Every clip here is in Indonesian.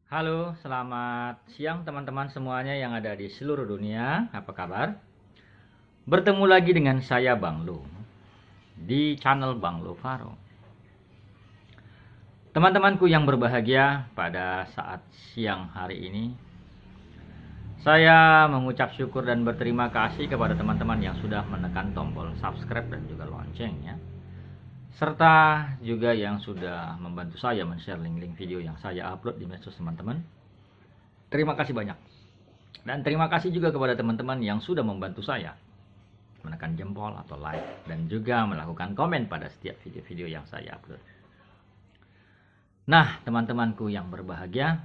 Halo, selamat siang teman-teman semuanya yang ada di seluruh dunia. Apa kabar? Bertemu lagi dengan saya Bang Lo di channel Bang Lo Faro. Teman-temanku yang berbahagia, pada saat siang hari ini saya mengucap syukur dan berterima kasih kepada teman-teman yang sudah menekan tombol subscribe dan juga loncengnya, serta juga yang sudah membantu saya men-share link-link video yang saya upload di medsos teman-teman. Terima kasih banyak. Dan terima kasih juga kepada teman-teman yang sudah membantu saya menekan jempol atau like dan juga melakukan komen pada setiap video-video yang saya upload. Nah, teman-temanku yang berbahagia,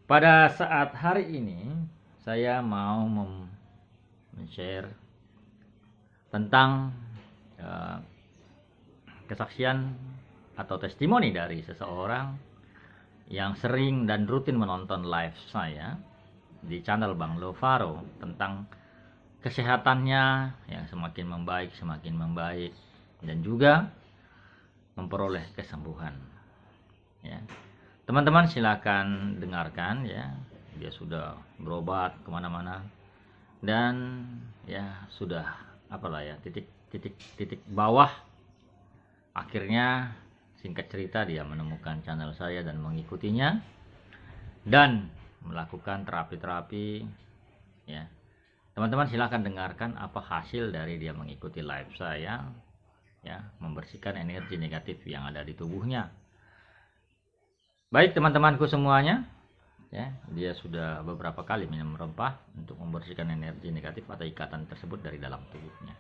pada saat hari ini saya mau men-share tentang kesaksian atau testimoni dari seseorang yang sering dan rutin menonton live saya di channel Bang Lo Faro tentang kesehatannya yang semakin membaik dan juga memperoleh kesembuhan. Ya, teman-teman silakan dengarkan ya. Dia sudah berobat kemana-mana dan ya sudah apalah ya titik bawah. Akhirnya singkat cerita dia menemukan channel saya dan mengikutinya dan melakukan terapi-terapi ya. Teman-teman silahkan dengarkan apa hasil dari dia mengikuti live saya ya, membersihkan energi negatif yang ada di tubuhnya. Baik teman-temanku semuanya ya, dia sudah beberapa kali minum rempah untuk membersihkan energi negatif atau ikatan tersebut dari dalam tubuhnya.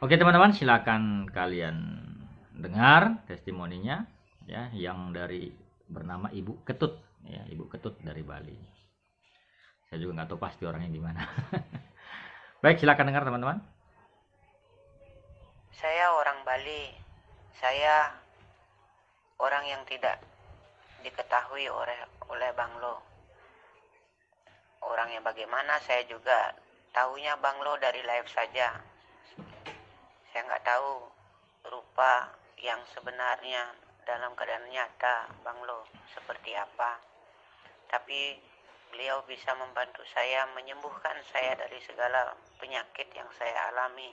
Oke teman-teman, silakan kalian dengar testimoninya ya, yang dari bernama Ibu Ketut ya, Ibu Ketut dari Bali. Saya juga nggak tahu pasti orangnya di mana. Baik, silakan dengar teman-teman. Saya orang Bali. Saya orang yang tidak diketahui oleh Bang Lo. Orangnya bagaimana saya juga tahunya Bang Lo dari live saja. Saya nggak tahu rupa yang sebenarnya dalam keadaan nyata Bang Lo seperti apa. Tapi beliau bisa membantu saya, menyembuhkan saya dari segala penyakit yang saya alami.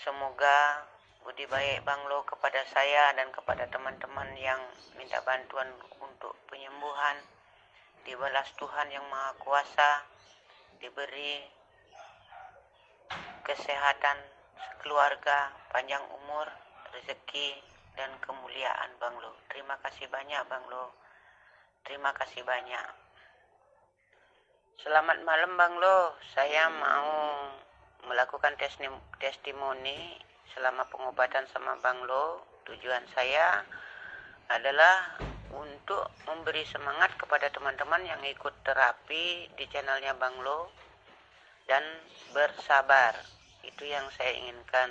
Semoga budi baik Bang Lo kepada saya dan kepada teman-teman yang minta bantuan untuk penyembuhan dibalas Tuhan yang Maha Kuasa, diberi kesehatan keluarga, panjang umur, rezeki dan kemuliaan Bang Lo. Terima kasih banyak Bang Lo. Terima kasih banyak. Selamat malam Bang Lo. Saya mau melakukan testimoni selama pengobatan sama Bang Lo. Tujuan saya adalah untuk memberi semangat kepada teman-teman yang ikut terapi di channelnya Bang Lo dan bersabar. Itu yang saya inginkan.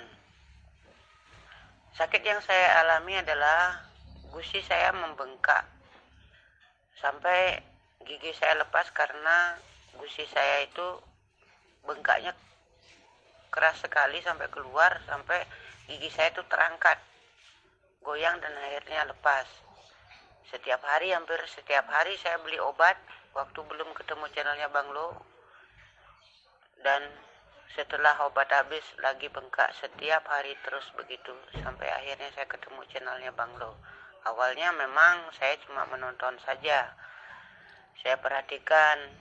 Sakit yang saya alami adalah gusi saya membengkak sampai gigi saya lepas karena gusi saya itu bengkaknya keras sekali sampai keluar, sampai gigi saya itu terangkat, goyang dan akhirnya lepas. Hampir setiap hari saya beli obat waktu belum ketemu channelnya Bang Lo, dan setelah obat habis lagi bengkak, setiap hari terus begitu sampai akhirnya saya ketemu channelnya Bang Lo. Awalnya memang saya cuma menonton saja, saya perhatikan,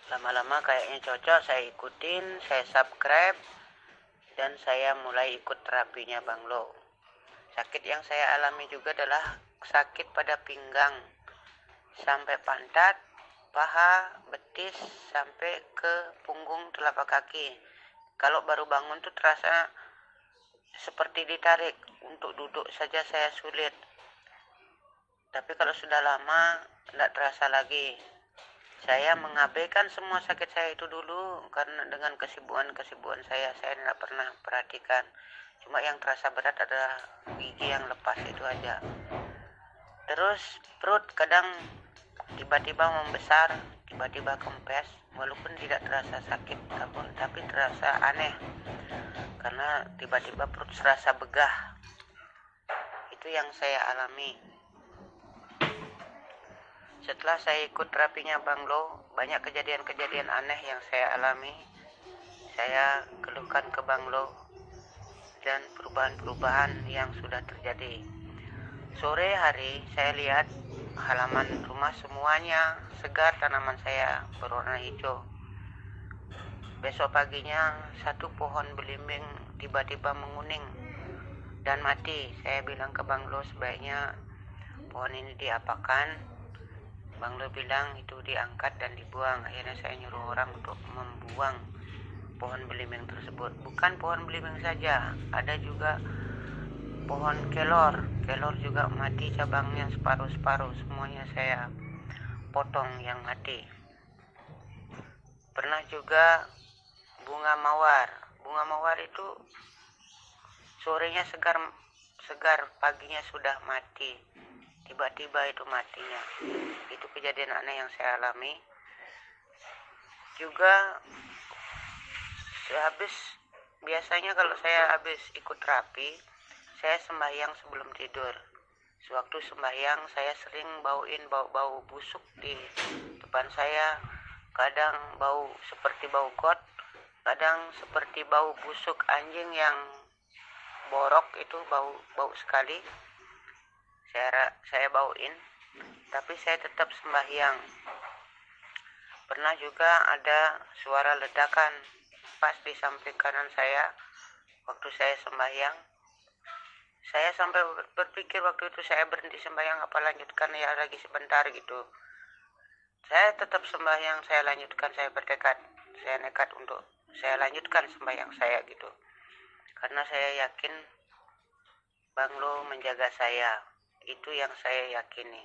lama-lama kayaknya cocok, saya ikutin, saya subscribe, dan saya mulai ikut terapinya Bang Lo. Sakit yang saya alami juga adalah sakit pada pinggang sampai pantat, paha, betis, sampai ke punggung telapak kaki. Kalau baru bangun tuh terasa seperti ditarik, untuk duduk saja saya sulit. Tapi kalau sudah lama tidak terasa lagi. Saya mengabaikan semua sakit saya itu dulu karena dengan kesibukan saya tidak pernah perhatikan. Cuma yang terasa berat adalah gigi yang lepas itu aja. Terus perut kadang tiba-tiba membesar, tiba-tiba kempes, walaupun tidak terasa sakit, tapi terasa aneh karena tiba-tiba perut serasa begah. Itu yang saya alami. Setelah saya ikut terapinya Bang Lo, banyak kejadian-kejadian aneh yang saya alami. Saya keluhkan ke Bang Lo dan perubahan-perubahan yang sudah terjadi. Sore hari saya lihat halaman rumah semuanya segar, tanaman saya berwarna hijau. Besok paginya satu pohon belimbing tiba-tiba menguning dan mati. Saya bilang ke Bang Lo sebaiknya pohon ini diapakan. Bang Lo bilang itu diangkat dan dibuang. Akhirnya saya nyuruh orang untuk membuang pohon belimbing tersebut. Bukan pohon belimbing saja, ada juga pohon kelor. Kelor juga mati, cabangnya separuh-separuh. Semuanya saya potong yang mati. Pernah juga bunga mawar. Bunga mawar itu sorenya segar, paginya sudah mati. Tiba-tiba itu matinya. Itu kejadian aneh yang saya alami. Juga biasanya kalau saya habis ikut terapi, saya sembahyang sebelum tidur. Sewaktu sembahyang saya sering bau busuk di depan saya. Kadang bau seperti bau got, kadang seperti bau busuk anjing yang borok, itu bau sekali. Saya bauin, tapi saya tetap sembahyang. Pernah juga ada suara ledakan pas di samping kanan saya waktu saya sembahyang. Saya sampai berpikir waktu itu saya berhenti sembahyang apa lanjutkan ya lagi sebentar gitu. Saya tetap sembahyang, saya lanjutkan, saya bertekad, saya nekat untuk saya lanjutkan sembahyang saya gitu. Karena saya yakin Bang Lo menjaga saya. Itu yang saya yakini.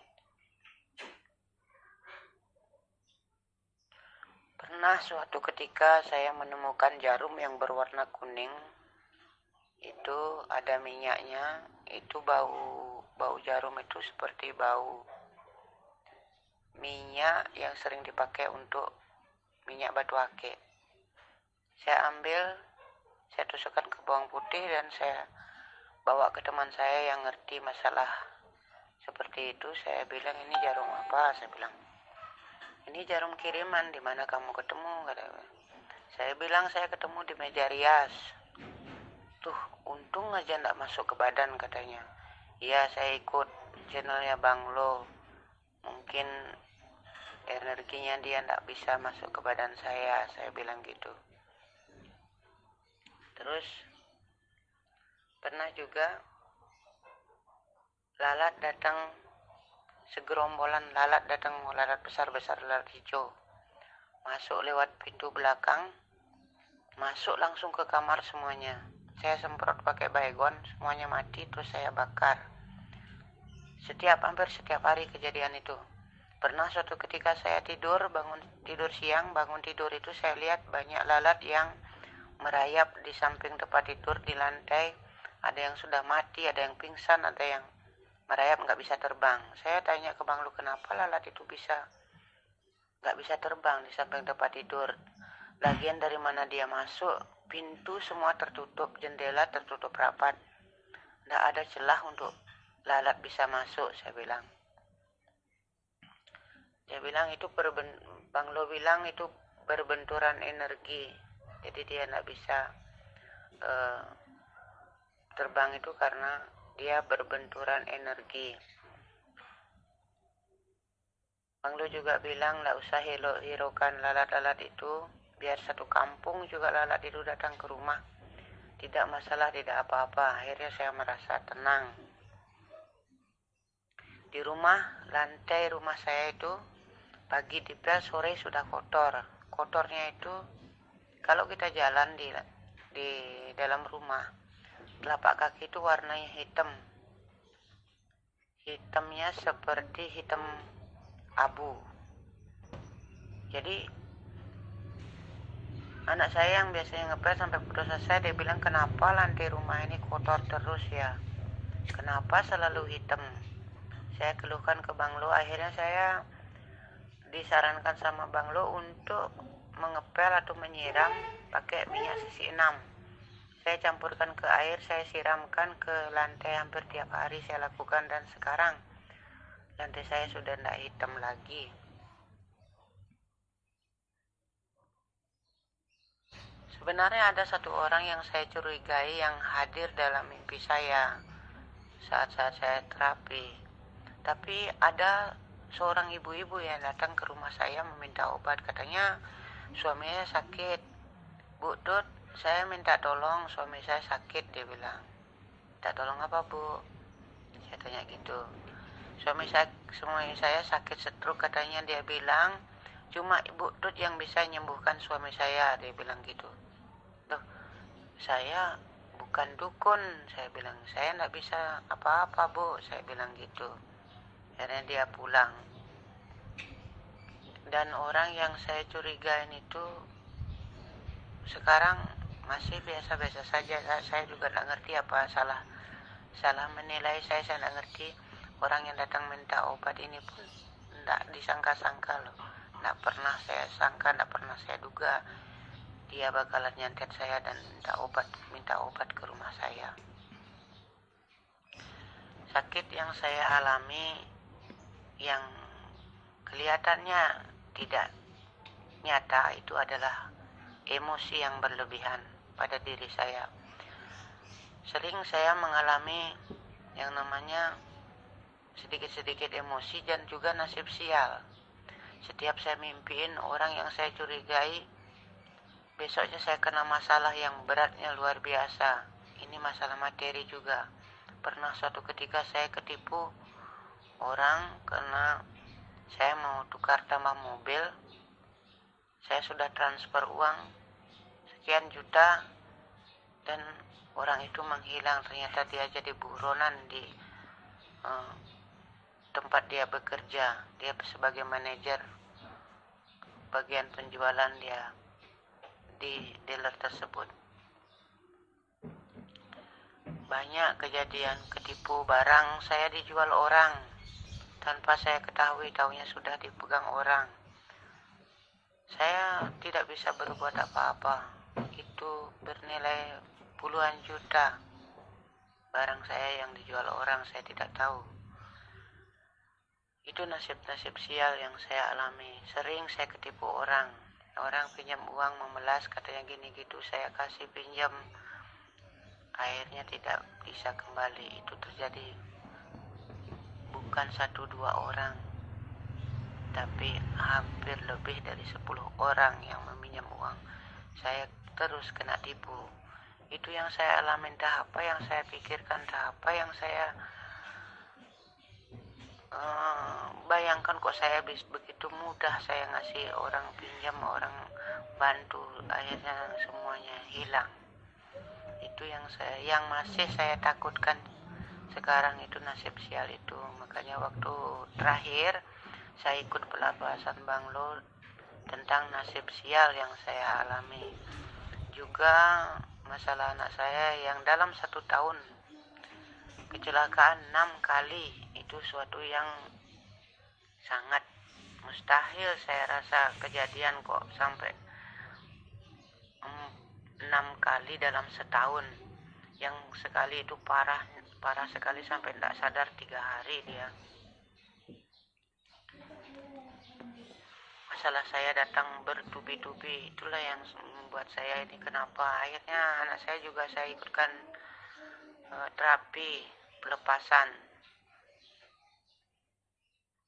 Pernah suatu ketika saya menemukan jarum yang berwarna kuning. Itu ada minyaknya. Itu bau jarum itu seperti bau minyak yang sering dipakai untuk minyak batu akik. Saya ambil, saya tusukkan ke bawang putih dan saya bawa ke teman saya yang ngerti masalah seperti itu. Saya bilang, ini jarum apa? Saya bilang, ini jarum kiriman, di mana kamu ketemu? Katanya. Saya bilang saya ketemu di meja rias. Tuh, untung aja nggak masuk ke badan katanya. Iya, saya ikut channelnya Bang Lo. Mungkin energinya dia nggak bisa masuk ke badan saya bilang gitu. Terus pernah juga lalat datang, segerombolan lalat datang, lalat besar-besar, lalat hijau. Masuk lewat pintu belakang, masuk langsung ke kamar semuanya. Saya semprot pakai baygon, semuanya mati, terus saya bakar. Hampir setiap hari kejadian itu. Pernah suatu ketika saya bangun tidur siang, bangun tidur itu saya lihat banyak lalat yang merayap di samping tempat tidur di lantai. Ada yang sudah mati, ada yang pingsan, ada yang merayap nggak bisa terbang. Saya tanya ke Bang Lu, kenapa lalat itu nggak bisa terbang di samping tempat tidur? Lagian dari mana dia masuk? Pintu semua tertutup, jendela tertutup rapat, nggak ada celah untuk lalat bisa masuk. Saya bilang itu Bang Lo bilang itu berbenturan energi, jadi dia nggak bisa terbang itu karena dia berbenturan energi. Bang Lu juga bilang nggak usah hiraukan lalat-lalat itu, biar satu kampung juga lalat itu datang ke rumah, tidak masalah, tidak apa-apa. Akhirnya saya merasa tenang. Di lantai rumah saya itu pagi dipel, sore sudah kotor. Kotornya itu kalau kita jalan di dalam rumah, telapak kaki itu warnanya hitam. Hitamnya seperti hitam abu. Jadi anak saya yang biasanya ngepel sampai putus asa, dia bilang, kenapa lantai rumah ini kotor terus ya? Kenapa selalu hitam? Saya keluhkan ke Bang Lo. Akhirnya saya disarankan sama Bang Lo untuk mengepel atau menyiram pakai minyak sisi 6. Saya campurkan ke air, saya siramkan ke lantai hampir tiap hari saya lakukan, dan sekarang Lantai saya sudah tidak hitam lagi. Sebenarnya ada satu orang yang saya curigai yang hadir dalam mimpi saya saat-saat saya terapi. Tapi ada seorang ibu-ibu yang datang ke rumah saya meminta obat. Katanya suaminya sakit. Bu Dut, saya minta tolong, suami saya sakit, dia bilang. Minta tolong apa, Bu? Saya tanya gitu. Suami saya sakit stroke, katanya. Dia bilang cuma Ibu Dut yang bisa menyembuhkan suami saya, dia bilang gitu. Loh, saya bukan dukun, saya bilang. Saya tidak bisa apa-apa, Bu, saya bilang gitu. Akhirnya dia pulang. Dan orang yang saya curigain itu sekarang masih biasa-biasa saja. Saya juga tidak ngerti apa salah menilai saya tidak ngerti. Orang yang datang minta obat ini pun tidak disangka-sangka loh. Tidak pernah saya sangka, tidak pernah saya duga dia bakalan nyantet saya dan minta obat ke rumah saya. Sakit yang saya alami yang kelihatannya tidak nyata itu adalah emosi yang berlebihan pada diri saya. Sering saya mengalami yang namanya sedikit-sedikit emosi dan juga nasib sial. Setiap saya mimpiin orang yang saya curigai, besoknya saya kena masalah yang beratnya luar biasa. Ini masalah materi juga. Pernah suatu ketika saya ketipu orang karena saya mau tukar tambah mobil. Saya sudah transfer uang sekian juta dan orang itu menghilang. Ternyata dia jadi buronan di tempat dia bekerja. Dia sebagai manajer bagian penjualan dia di dealer tersebut. Banyak kejadian ketipu barang saya dijual orang tanpa saya ketahui, taunya sudah dipegang orang. Saya tidak bisa berbuat apa-apa. Itu bernilai puluhan juta. Barang saya yang dijual orang, saya tidak tahu. Itu nasib-nasib sial yang saya alami. Sering saya ketipu orang. Orang pinjam uang memelas, katanya gini gitu, saya kasih pinjam, akhirnya tidak bisa kembali. Itu terjadi bukan 1-2 orang, tapi hampir lebih dari 10 orang yang meminjam uang. Saya terus kena tipu. Itu yang saya alami, entah apa yang saya pikirkan, entah apa yang saya bayangkan, kok saya begitu mudah saya ngasih orang pinjam, orang bantu, akhirnya semuanya hilang. Itu yang masih saya takutkan sekarang, itu nasib sial itu. Makanya waktu terakhir saya ikut pelepasan Bang Lo tentang nasib sial yang saya alami. Juga masalah anak saya yang dalam 1 tahun kecelakaan 6 kali. Itu suatu yang sangat mustahil saya rasa kejadian kok sampai 6 kali dalam setahun. Yang sekali itu parah sekali sampai tidak sadar 3 hari dia. Masalah saya datang bertubi-tubi, itulah yang membuat saya ini kenapa akhirnya anak saya juga saya ikutkan terapi pelepasan.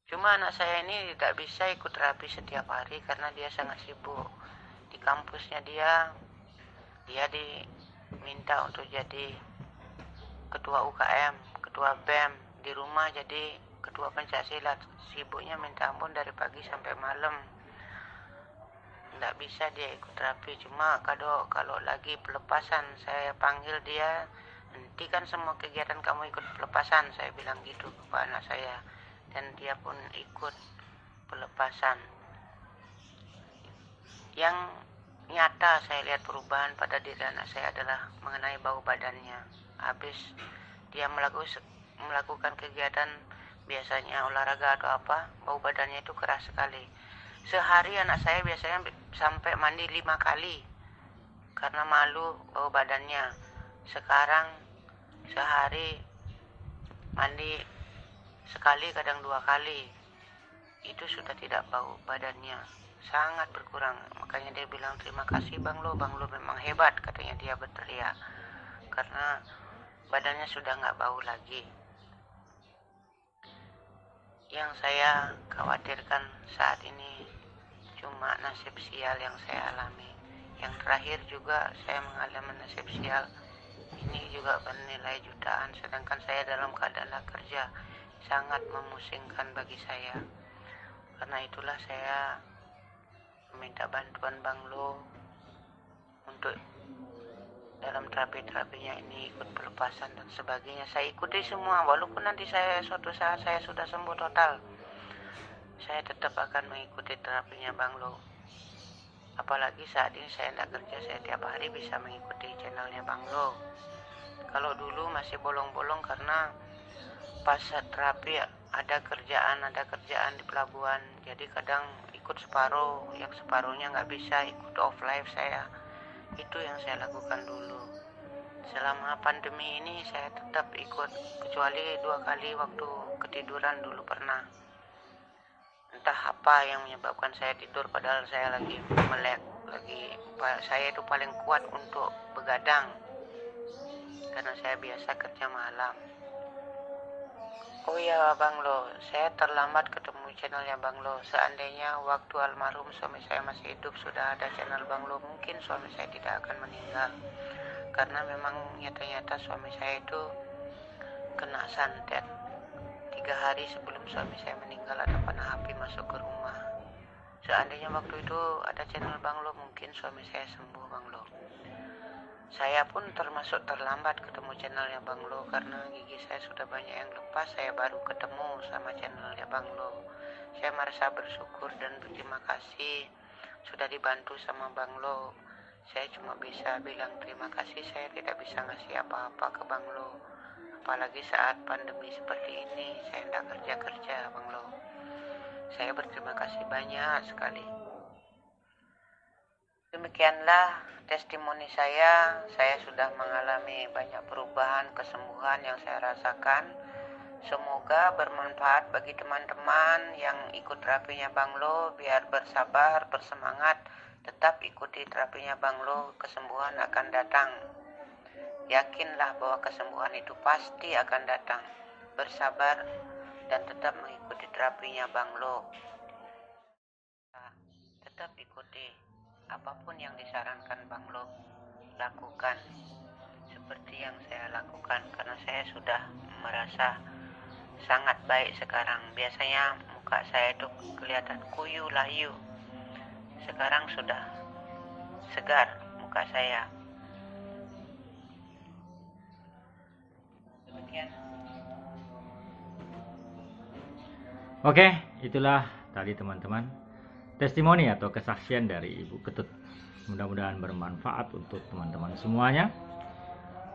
Cuma anak saya ini tidak bisa ikut terapi setiap hari karena dia sangat sibuk. Di kampusnya dia diminta untuk jadi ketua UKM, ketua BEM, di rumah jadi ketua pencaksilat. Sibuknya minta ampun dari pagi sampai malam. Tidak bisa dia ikut terapi. Cuma kalau lagi pelepasan saya panggil dia, hentikan semua kegiatan kamu, ikut pelepasan, saya bilang gitu kepada anak saya. Dan dia pun ikut pelepasan. Yang nyata saya lihat perubahan pada diri anak saya adalah mengenai bau badannya. Habis dia melakukan kegiatan biasanya olahraga atau apa, bau badannya itu keras sekali. Sehari anak saya biasanya sampai mandi 5 kali karena malu bau badannya. Sekarang sehari mandi sekali kadang 2 kali itu sudah tidak bau badannya, sangat berkurang. Makanya dia bilang terima kasih Bang Lo memang hebat, katanya dia berteriak, karena badannya sudah nggak bau lagi. Yang saya khawatirkan saat ini cuma nasib sial yang saya alami. Yang terakhir juga saya mengalami nasib sial, ini juga bernilai jutaan, sedangkan saya dalam keadaan kerja, sangat memusingkan bagi saya. Karena itulah saya meminta bantuan Bang Lo untuk dalam terapi-terapinya ini, ikut pelepasan dan sebagainya. Saya ikuti semua, walaupun nanti suatu saat saya sudah sembuh total, saya tetap akan mengikuti terapinya Bang Lo. Apalagi saat ini saya tidak kerja, saya tiap hari bisa mengikuti channelnya Bang Lo. Kalau dulu masih bolong-bolong karena pas terapi ada kerjaan di pelabuhan, jadi kadang ikut separuh, yang separuhnya nggak bisa, ikut off live saya. Itu yang saya lakukan dulu. Selama pandemi ini saya tetap ikut, kecuali 2 kali waktu ketiduran dulu pernah. Entah apa yang menyebabkan saya tidur padahal saya lagi melek, saya itu paling kuat untuk begadang karena saya biasa kerja malam. Oh iya Bang Lo, saya terlambat ketemu channelnya Bang Lo. Seandainya waktu almarhum suami saya masih hidup sudah ada channel Bang Lo, mungkin suami saya tidak akan meninggal. Karena memang nyata-nyata suami saya itu kena santet. 3 hari sebelum suami saya meninggal ada panah api masuk ke rumah. Seandainya waktu itu ada channel Bang Lo, mungkin suami saya sembuh Bang Lo. Saya pun termasuk terlambat ketemu channelnya Bang Lo karena gigi saya sudah banyak yang lepas. Saya baru ketemu sama channelnya Bang Lo. Saya merasa bersyukur dan berterima kasih sudah dibantu sama Bang Lo. Saya cuma bisa bilang terima kasih, saya tidak bisa ngasih apa-apa ke Bang Lo. Apalagi saat pandemi seperti ini, saya tidak kerja-kerja Bang Lo. Saya berterima kasih banyak sekali. Demikianlah testimoni saya sudah mengalami banyak perubahan, kesembuhan yang saya rasakan. Semoga bermanfaat bagi teman-teman yang ikut terapinya Bang Lo, biar bersabar, bersemangat, tetap ikuti terapinya Bang Lo, kesembuhan akan datang. Yakinlah bahwa kesembuhan itu pasti akan datang. Bersabar dan tetap mengikuti terapinya Bang Lo. Tetap ikuti apapun yang disarankan Bang Lo, lakukan seperti yang saya lakukan, karena saya sudah merasa sangat baik sekarang. Biasanya muka saya itu kelihatan kuyu layu, sekarang sudah segar muka saya. Demikian. Oke, itulah tadi teman-teman testimoni atau kesaksian dari Ibu Ketut. Mudah-mudahan bermanfaat untuk teman-teman semuanya.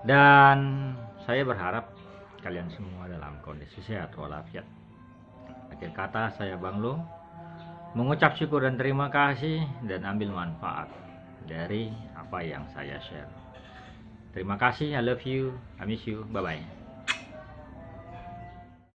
Dan saya berharap kalian semua dalam kondisi sehat walafiat. Akhir kata saya Bang Lo mengucap syukur dan terima kasih dan ambil manfaat dari apa yang saya share. Terima kasih, I love you, I miss you, bye-bye.